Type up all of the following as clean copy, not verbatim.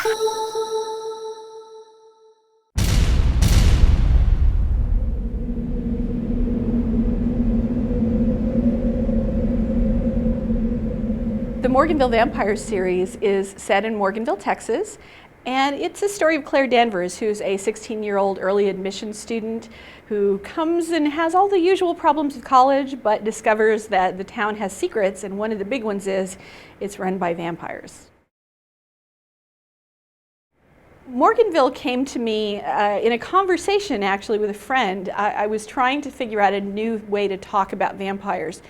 The Morganville Vampires series is set in Morganville, Texas, and it's a story of Claire Danvers, who's a 16-year-old early admission student who comes and has all the usual problems of college, but discovers that the town has secrets, and one of the big ones is it's run by vampires. Morganville came to me in a conversation actually with a friend. I was trying to figure out a new way to talk about vampires.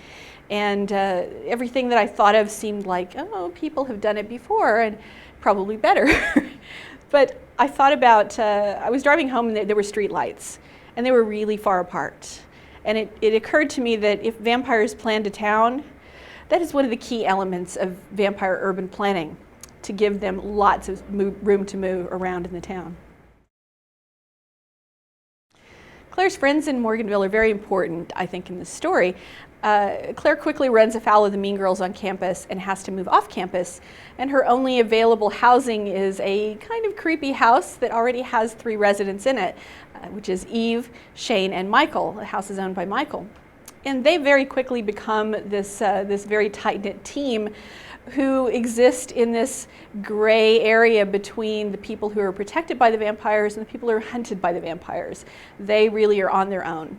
And everything that I thought of seemed like, oh, people have done it before and probably better. But I thought about, I was driving home and there were street lights and they were really far apart. And it occurred to me that if vampires planned a town, that is one of the key elements of vampire urban planning, to give them lots of room to move around in the town. Claire's friends in Morganville are very important, I think, in this story. Claire quickly runs afoul of the mean girls on campus and has to move off campus, and her only available housing is a kind of creepy house that already has 3 residents in it, which is Eve, Shane, and Michael. The house is owned by Michael. And they very quickly become this very tight-knit team who exist in this gray area between the people who are protected by the vampires and the people who are hunted by the vampires. They really are on their own.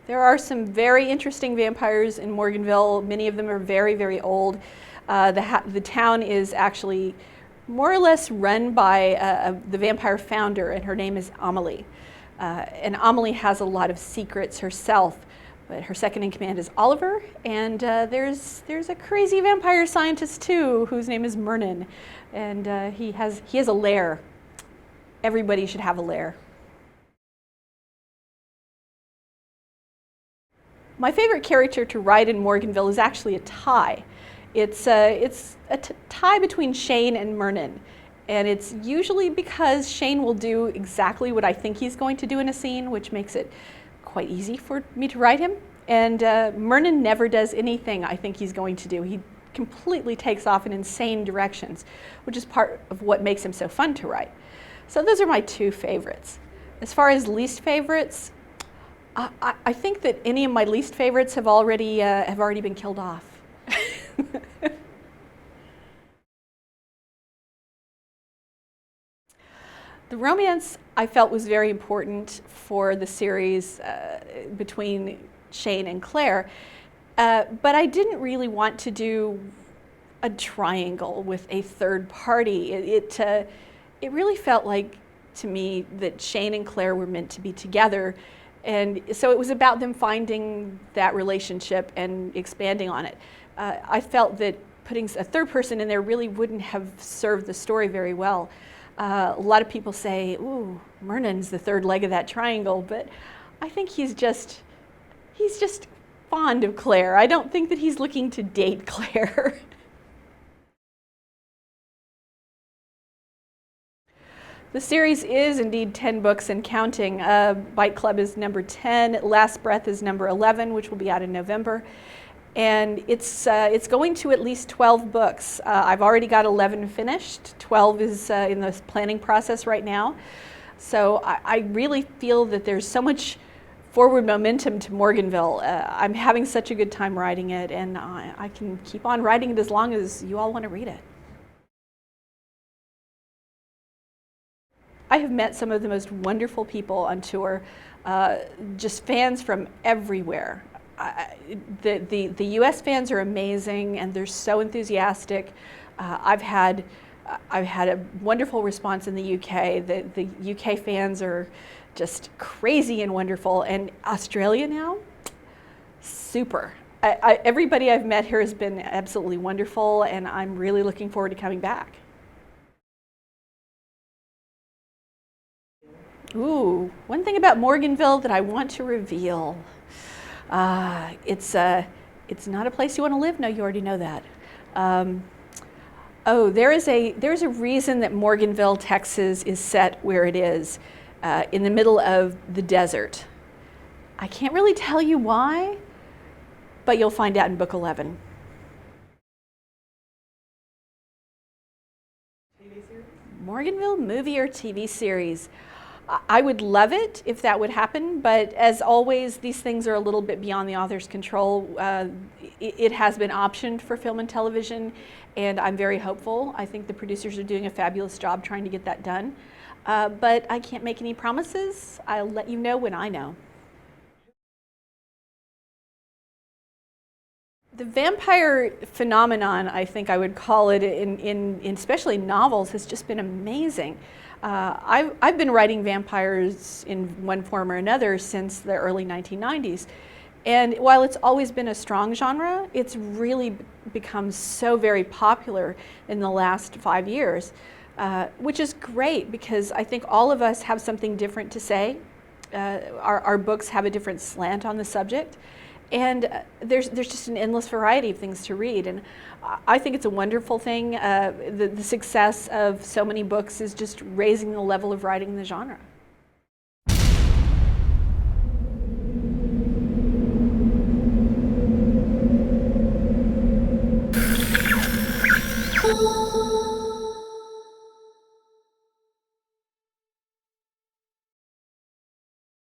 There are some very interesting vampires in Morganville. Many of them are very, very old. The town is actually more or less run by the vampire founder, and her name is Amelie. And Amelie has a lot of secrets herself, but her second in command is Oliver, and there's a crazy vampire scientist too, whose name is Mernon, and he has a lair. Everybody should have a lair. My favorite character to write in Morganville is actually a tie. It's a tie between Shane and Mernon. And it's usually because Shane will do exactly what I think he's going to do in a scene, which makes it quite easy for me to write him. And Mernon never does anything I think he's going to do. He completely takes off in insane directions, which is part of what makes him so fun to write. So those are my 2 favorites. As far as least favorites, I think that any of my least favorites have already been killed off. The romance I felt was very important for the series between Shane and Claire, but I didn't really want to do a triangle with a third party. It really felt like to me that Shane and Claire were meant to be together. And so it was about them finding that relationship and expanding on it. I felt that putting a third person in there really wouldn't have served the story very well. A lot of people say, ooh, Mernon's the third leg of that triangle, but I think he's just fond of Claire. I don't think that he's looking to date Claire. The series is indeed 10 books and counting. Bite Club is number 10, Last Breath is number 11, which will be out in November. And it's going to at least 12 books. I've already got 11 finished. 12 is in the planning process right now. So I really feel that there's so much forward momentum to Morganville. I'm having such a good time writing it, and I can keep on writing it as long as you all want to read it. I have met some of the most wonderful people on tour, just fans from everywhere. The US fans are amazing, and they're so enthusiastic. I've had a wonderful response in the UK. The UK fans are just crazy and wonderful, and Australia now, super. Everybody I've met here has been absolutely wonderful, and I'm really looking forward to coming back. Ooh, one thing about Morganville that I want to reveal. It's not a place you want to live. No, you already know that. There's a reason that Morganville, Texas is set where it is, in the middle of the desert. I can't really tell you why, but you'll find out in book 11. Morganville movie or TV series. I would love it if that would happen, but as always, these things are a little bit beyond the author's control. It has been optioned for film and television, and I'm very hopeful. I think the producers are doing a fabulous job trying to get that done, but I can't make any promises. I'll let you know when I know. The vampire phenomenon, I think I would call it, in especially novels, has just been amazing. I've been writing vampires in one form or another since the early 1990s. And while it's always been a strong genre, it's really become so very popular in the last 5 years, which is great because I think all of us have something different to say. Our books have a different slant on the subject. And there's just an endless variety of things to read, and I think it's a wonderful thing. The success of so many books is just raising the level of writing in the genre.